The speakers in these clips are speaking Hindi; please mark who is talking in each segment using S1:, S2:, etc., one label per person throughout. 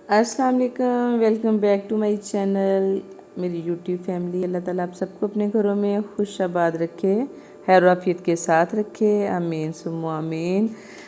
S1: अस्सलाम वालेकुम, welcome back to my channel. मेरी यूट्यूब फैमिली, अल्लाह ताला आप सबको अपने घरों में खुश आबाद रखे, खैर आफियत के साथ रखे। आमीन सुम्मा आमीन।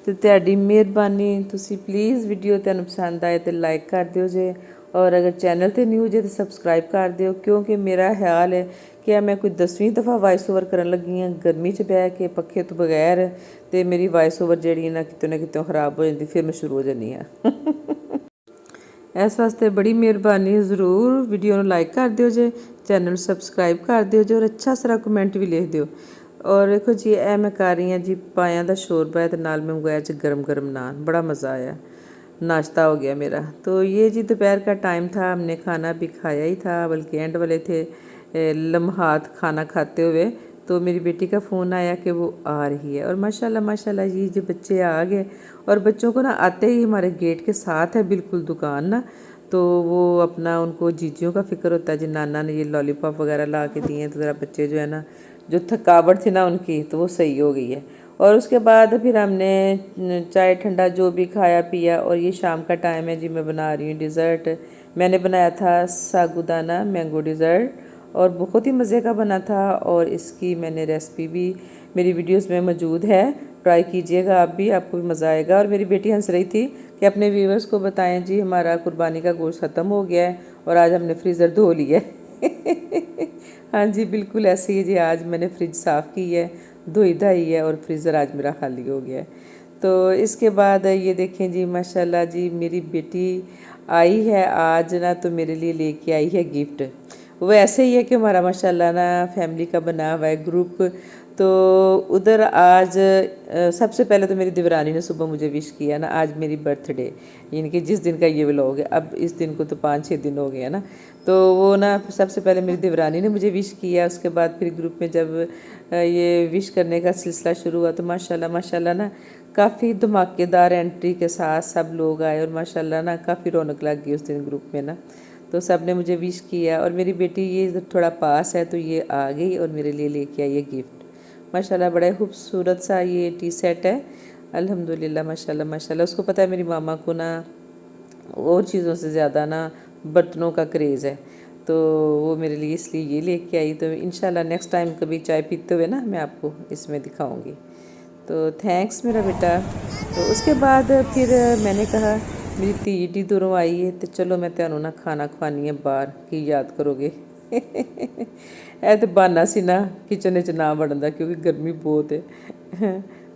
S1: तो ਤੁਹਾਡੀ ਮਿਹਰਬਾਨੀ ਤੁਸੀਂ ਪਲੀਜ਼ ਵੀਡੀਓ ਤੁਹਾਨੂੰ ਪਸੰਦ ਆਏ ਤੇ ਲਾਈਕ ਕਰ ਦਿਓ ਜੇ, और अगर चैनल ਤੇ ਨਿਊ ਜੇ ਤੇ ਸਬਸਕ੍ਰਾਈਬ ਕਰ ਦਿਓ, ਕਿਉਂਕਿ ਮੇਰਾ ਖਿਆਲ ਹੈ ਕਿ ਮੈਂ ਕੋਈ 10ਵੀਂ ਦਫਾ ਵਾਇਸ ਓਵਰ ਕਰਨ ਲੱਗੀ ਹਾਂ ਗਰਮੀ 'ਚ ਬਹਿ ਕੇ ਪੱਖੇ ਤੋਂ ਬਗੈਰ, ਤੇ ਮੇਰੀ ਵਾਇਸ ਓਵਰ ਜਿਹੜੀ ਨਾ ਕਿਤੇ ਖਰਾਬ ਹੋ ਜਾਂਦੀ, ਫਿਰ ਮੈਂ ਸ਼ੁਰੂ ਹੋ ਜਾਂਦੀ ਹਾਂ। ਇਸ ਵਾਸਤੇ ਬੜੀ ਮਿਹਰਬਾਨੀ, ਜ਼ਰੂਰ ਵੀਡੀਓ ਨੂੰ ਲਾਈਕ ਕਰ ਦਿਓ ਜੇ, ਚੈਨਲ ਨੂੰ ਸਬਸਕ੍ਰਾਈਬ ਕਰ ਦਿਓ ਜੇ, ਔਰ ਅੱਛਾ ਸਾਰਾ ਕਮੈਂਟ ਵੀ ਲਿਖ ਦਿਓ। और देखो जी, ए मैं कर रही हाँ जी पाया का शोरबा है, तो नाल मैं मंगवाया जी गर्म गर्म नान, बड़ा मज़ा आया, नाश्ता हो गया मेरा। तो ये जी दोपहर का टाइम था, हमने खाना भी खाया ही था, बल्कि एंड वाले थे लम्हात खाना खाते हुए। तो मेरी बेटी का फ़ोन आया कि वो आ रही है, और माशाल्लाह माशाल्लाह जी जो बच्चे आ गए। और बच्चों को ना आते ही हमारे गेट के साथ है बिल्कुल दुकान ना, तो वो अपना उनको जीजियों का फ़िक्र होता है जी, नाना ने ये लॉलीपॉप वगैरह ला के दिए हैं, तो ज़रा बच्चे जो है ना, जो थकावट थी ना उनकी, तो वो सही हो गई है। और उसके बाद फिर हमने चाय ठंडा जो भी खाया पिया, और ये शाम का टाइम है जी, मैं बना रही हूँ डिज़र्ट। मैंने बनाया था सागुदाना मैंगो डिज़र्ट, और बहुत ही मज़े का बना था, और इसकी मैंने रेसिपी भी मेरी वीडियोस में मौजूद है, ट्राई कीजिएगा आप भी, आपको भी मज़ा आएगा। और मेरी बेटी हंस रही थी कि अपने व्यूवर्स को बताएं जी हमारा कुर्बानी का गोश्त ख़त्म हो गया है, और आज हमने फ्रीज़र धो लिया है। हाँ जी, बिल्कुल ऐसे ही जी, आज मैंने फ्रिज साफ़ की है, धोई धाई है, और फ्रीज़र आज मेरा खाली हो गया है। तो इसके बाद ये देखें जी, माशाल्लाह जी मेरी बेटी आई है आज ना, तो मेरे लिए लेके आई है गिफ्ट। वो ऐसे ही है कि हमारा माशाल्लाह ना फैमिली का बना हुआ है ग्रुप। तो उधर आज सबसे पहले तो मेरी देवरानी ने सुबह मुझे विश किया ना, आज मेरी बर्थडे, यानी कि जिस दिन का ये व्लॉग है, अब इस दिन को तो 5-6 दिन हो गए हैं ना। तो वो ना सबसे पहले मेरी देवरानी ने मुझे विश किया, उसके बाद फिर ग्रुप में जब ये विश करने का सिलसिला शुरू हुआ, तो माशाल्लाह माशाल्लाह ना काफ़ी धमाकेदार एंट्री के साथ सब लोग आए, और माशाल्लाह ना काफ़ी रौनक लग गई उस दिन ग्रुप में ना। तो सब ने मुझे विश किया, और मेरी बेटी ये थोड़ा पास है, तो ये आ गई और मेरे लिए लेके आई ये गिफ्ट। माशाल्लाह बड़ा खूबसूरत सा ये टी सेट है, अल्हम्दुलिल्लाह माशाल्लाह माशाल्लाह। उसको पता है मेरी मामा को ना और चीज़ों से ज़्यादा ना बर्तनों का क्रेज़ है, तो वो मेरे लिए इसलिए ये लेके आई। तो इंशाल्लाह नेक्स्ट टाइम कभी चाय पीते हुए ना मैं आपको इसमें दिखाऊंगी। तो थैंक्स मेरा बेटा। तो उसके बाद फिर मैंने कहा मेरी धी डी दूरों आई है, तो चलो मैं ਤੁਹਾਨੂੰ ना खाना ਖਵਾਨੀ है बाहर, की याद करोगे। ਇਹ तो बहाना सी ना किचन च ना वड़न दा, क्योंकि गर्मी बहुत है।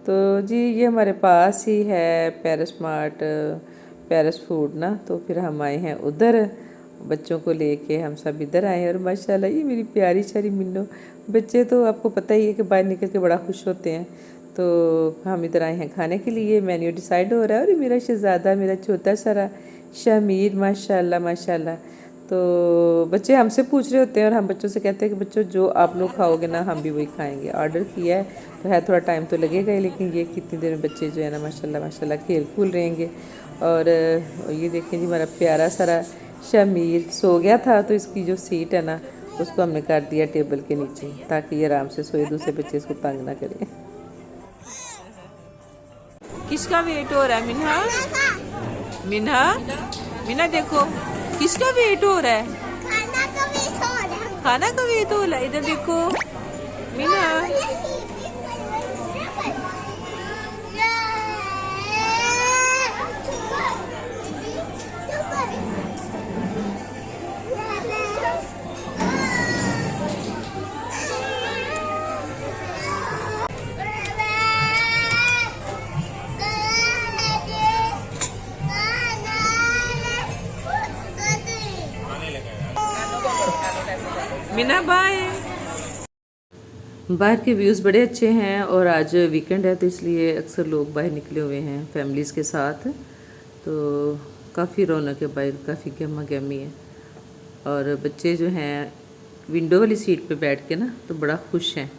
S1: तो जी ये हमारे पास ही है पेरिस मार्ट, पेरिस फूड ना, तो फिर हम आए हैं उधर, बच्चों को लेके हम सब इधर आए हैं। और माशाल्लाह ये मेरी प्यारी शारी मिन्नो, बच्चे तो आपको पता ही है कि बाहर निकल के बड़ा खुश होते हैं। तो हम इधर आए हैं खाने के लिए, मेन्यू डिसाइड हो रहा है। और मेरा शहज़ादा, मेरा छोटा सारा शमीर, माशाल्लाह माशाल्लाह। तो बच्चे हमसे पूछ रहे होते हैं, और हम बच्चों से कहते हैं कि बच्चों जो आप लोग खाओगे ना, हम भी वही खाएंगे। ऑर्डर किया है तो है, थोड़ा टाइम तो लगेगा ही, लेकिन ये कितनी देर में बच्चे जो है ना माशाल्लाह माशाल्लाह खेल खूल रहेंगे। और ये देखें जी हमारा प्यारा सारा शमीर सो गया था, तो इसकी जो सीट है ना उसको हमने कर दिया टेबल के नीचे, ताकि ये आराम से सोए, दूसरे बच्चे इसको तंग ना करें। किसका वेट हो रहा है मिन्हा? मिन्हा मिन्हा देखो किसका वेट हो रहा है? खाना का वेट हो रहा है, इधर देखो मिन्हा। मीना बाय। बाहर के व्यूज़ बड़े अच्छे हैं, और आज वीकेंड है, तो इसलिए अक्सर लोग बाहर निकले हुए हैं फैमिलीज़ के साथ। तो काफ़ी रौनक है बाहर, काफ़ी गहमा गहमी है। और बच्चे जो हैं विंडो वाली सीट पे बैठ के ना तो बड़ा खुश हैं।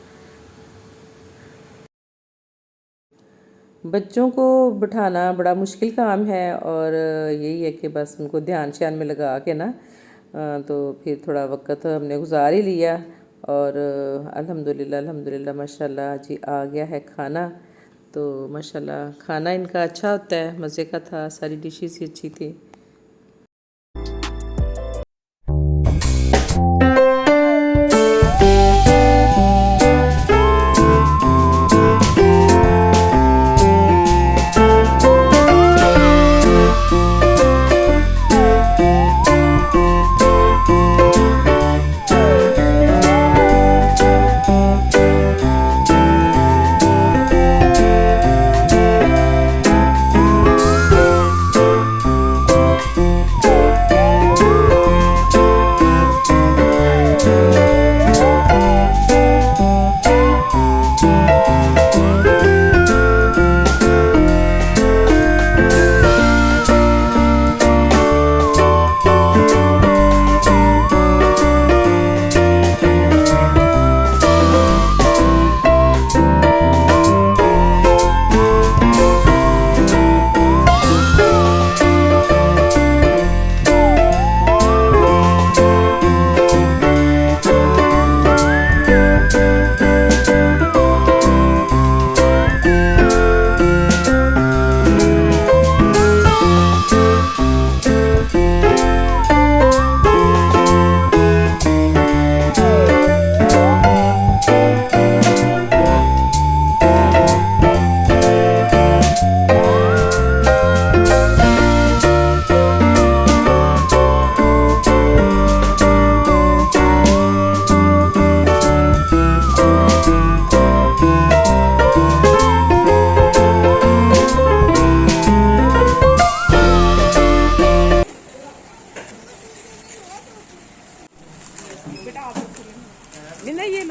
S1: बच्चों को बिठाना बड़ा मुश्किल काम है, और यही है कि बस उनको ध्यान श्यान में लगा के ना, तो फिर थोड़ा वक्त हमने गुजार ही लिया। और अल्हम्दुलिल्लाह अल्हम्दुलिल्लाह माशाल्लाह जी आ गया है खाना। तो माशाल्लाह खाना इनका अच्छा होता है, मज़े का था, सारी डिशेस ही अच्छी थी।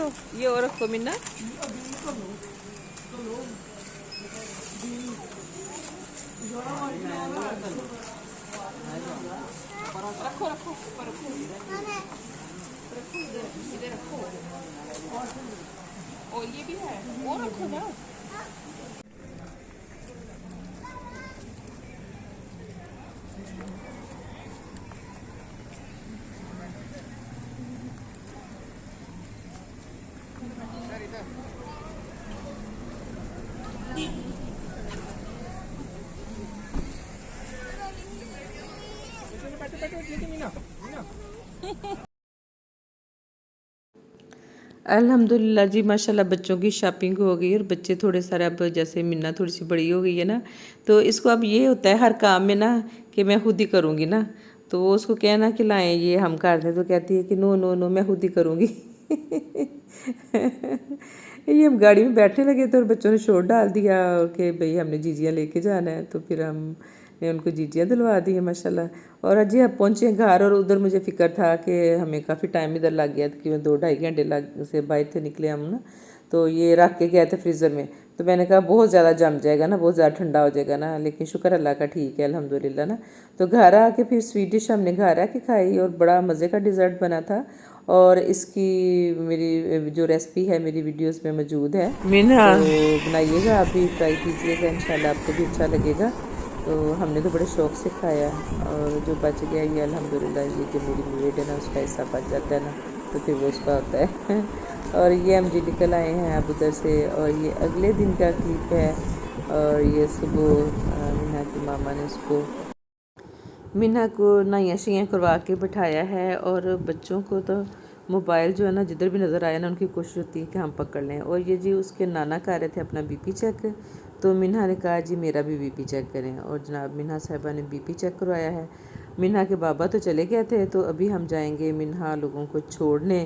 S1: लो, ये और रखो मिन्ना। रखो रखो ऊपर रखो, रखो इधर इधर रखो। और ये भी है, और रखो ना। अल्हम्दुलिल्लाह जी, माशाल्लाह बच्चों की शॉपिंग हो गई और बच्चे थोड़े सारे, अब जैसे मिन्ना थोड़ी सी बड़ी हो गई है ना, तो इसको अब ये होता है हर काम में ना कि मैं खुद ही करूँगी ना। तो वो उसको कहना कि लाएं ये हम कर दें, तो कहती है कि नो नो नो मैं खुद ही करूँगी। ये हम गाड़ी में बैठने लगे थे और बच्चों ने शोर डाल दिया कि भाई हमने जीजियाँ लेके जाना है, तो फिर हमने उनको जीजियाँ दिलवा दी है माशाल्लाह। और अजी अब पहुँचे घर, और उधर मुझे फ़िक्र था कि हमें काफ़ी टाइम इधर लग गया, कि 2-2.5 घंटे लग से बाहर थे निकले हम ना। तो ये रख के गए थे फ्रीज़र में, तो मैंने कहा बहुत ज़्यादा जम जाएगा ना, बहुत ज़्यादा ठंडा हो जाएगा ना, लेकिन शुक्र अल्लाह का ठीक है अल्हम्दुलिल्लाह ना। तो घर आके फिर स्वीट डिश हमने घर आके खाई और बड़ा मज़े का डिज़र्ट बना था। और इसकी मेरी जो रेसिपी है मेरी वीडियोस में मौजूद है, मीना तो बनाइएगा, आप भी ट्राई कीजिएगा, इंशाल्लाह आपको भी अच्छा लगेगा। तो हमने तो बड़े शौक़ से खाया, और जो बच गया ये अल्हम्दुलिल्लाह, ये जो मेरी मेड है ना उसका हिस्सा बच जाता है ना, तो फिर वो उसका होता है। और ये हम जी निकल आए हैं अब उधर से, और ये अगले दिन का क्लिप है। और ये सुबह मीना की मामा ने उसको मीना को नहाइयाँ शाइयाँ करवा के बिठाया है। और बच्चों को तो मोबाइल जो है ना जिधर भी नज़र आया ना, उनकी कोशिश होती है कि हम पकड़ लें। और ये जी उसके नाना कर रहे थे अपना बीपी चेक, तो मीना ने कहा जी मेरा भी बीपी चेक करें, और जनाब मीना साहिबा ने बीपी चेक करवाया है। मीना के बाबा तो चले गए थे, तो अभी हम जाएंगे मीना लोगों को छोड़ने,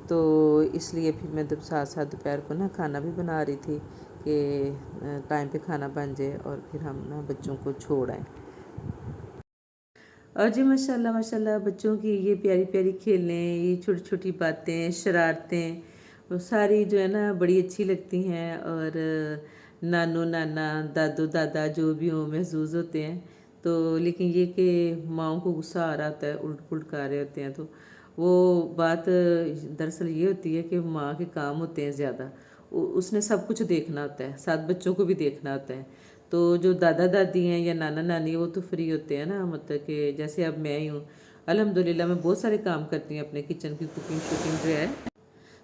S1: तो इसलिए फिर मैं साथ साथ दोपहर को ना खाना भी बना रही थी कि टाइम पे खाना बन जाए और फिर हम ना बच्चों को छोड़ आएँ। और जी माशाल्लाह माशाल्लाह बच्चों की ये प्यारी प्यारी खेलें, ये छोटी छोटी बातें, शरारतें, वो सारी जो है ना बड़ी अच्छी लगती हैं। और नानो नाना दादो दादा जो भी हों महसूस होते हैं। तो लेकिन ये कि माँओं को गुस्सा आ रहा होता है, उल्ट पुल्ट कर रहे होते हैं, तो वो बात दरअसल ये होती है कि माँ के काम होते हैं ज़्यादा, उसने सब कुछ देखना होता है, साथ बच्चों को भी देखना होता है। तो जो दादा दादी हैं या नाना नानी वो तो फ्री होते हैं ना, मतलब कि जैसे अब मैं ही हूँ, अल्हम्दुलिल्लाह मैं बहुत सारे काम करती हूँ अपने किचन की, कुकिंग शुकिंग जो है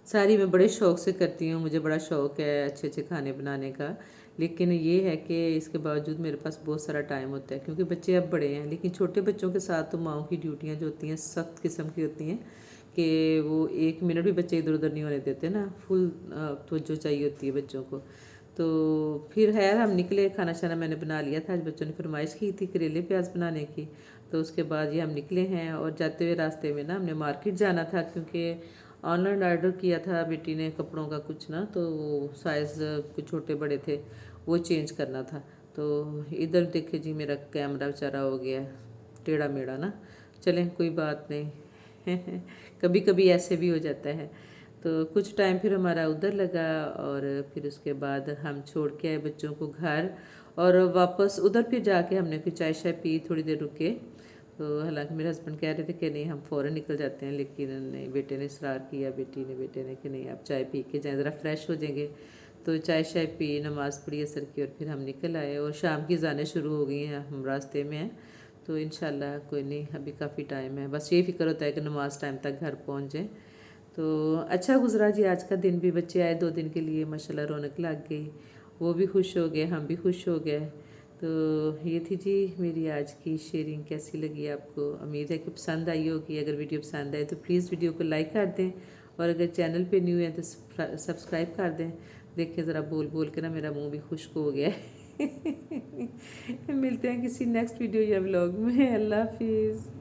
S1: सारी मैं बड़े शौक़ से करती हूँ। मुझे बड़ा शौक़ है अच्छे अच्छे खाने बनाने का। लेकिन ये है कि इसके बावजूद मेरे पास बहुत सारा टाइम होता है, क्योंकि बच्चे अब बड़े हैं। लेकिन छोटे बच्चों के साथ तो माँओं की ड्यूटियाँ जो होती हैं सख्त किस्म की होती हैं, कि वो 1 मिनट भी बच्चे इधर उधर नहीं होने देते ना, फुल तवज्जो चाहिए होती है बच्चों को। तो फिर खैर हम निकले, खाना शाना मैंने बना लिया था, आज बच्चों ने फरमाइश की थी करेले प्याज बनाने की। तो उसके बाद ये हम निकले हैं, और जाते हुए रास्ते में ना हमने मार्केट जाना था, क्योंकि ऑनलाइन ऑर्डर किया था बेटी ने कपड़ों का कुछ ना, तो वो साइज़ कुछ छोटे बड़े थे, वो चेंज करना था। तो इधर देखे जी मेरा कैमरा बेचारा हो गया टेढ़ा मेढ़ा ना, चलें कोई बात नहीं। कभी कभी ऐसे भी हो जाता है। तो कुछ टाइम फिर हमारा उधर लगा, और फिर उसके बाद हम छोड़ के आए बच्चों को घर, और वापस उधर फिर जाके हमने कुछ चाय शाय पी, थोड़ी देर रुके। तो हालांकि मेरे हस्बैंड कह रहे थे कि नहीं हम फ़ौरन निकल जाते हैं, लेकिन नहीं, बेटे ने इसरार किया, बेटे ने कि नहीं आप चाय पी के जाएँ, ज़रा फ्रेश हो जाएंगे। तो चाय शाय पी, नमाज़ पढ़ी असर की, और फिर हम निकल आए। और शाम की ज़ानें शुरू हो गई हैं, हम रास्ते में हैं। तो इंशाल्लाह कोई नहीं, अभी काफ़ी टाइम है, बस ये फ़िक्र होता है कि नमाज़ टाइम तक घर पहुँच जाएँ। तो अच्छा गुजरा जी आज का दिन भी। बच्चे आए 2 दिन के लिए, माशाल्लाह रौनक लग गई, वो भी खुश हो गए, हम भी खुश हो गए। तो ये थी जी मेरी आज की शेयरिंग। कैसी लगी आपको? उम्मीद है कि पसंद आई होगी। अगर वीडियो पसंद आए तो प्लीज़ वीडियो को लाइक कर दें, और अगर चैनल पे न्यू है तो सब्सक्राइब कर दें। देखिए ज़रा बोल बोल के ना मेरा मुंह भी खुश्क हो गया है। मिलते हैं किसी नेक्स्ट वीडियो या व्लॉग में। अल्लाह हाफिज़।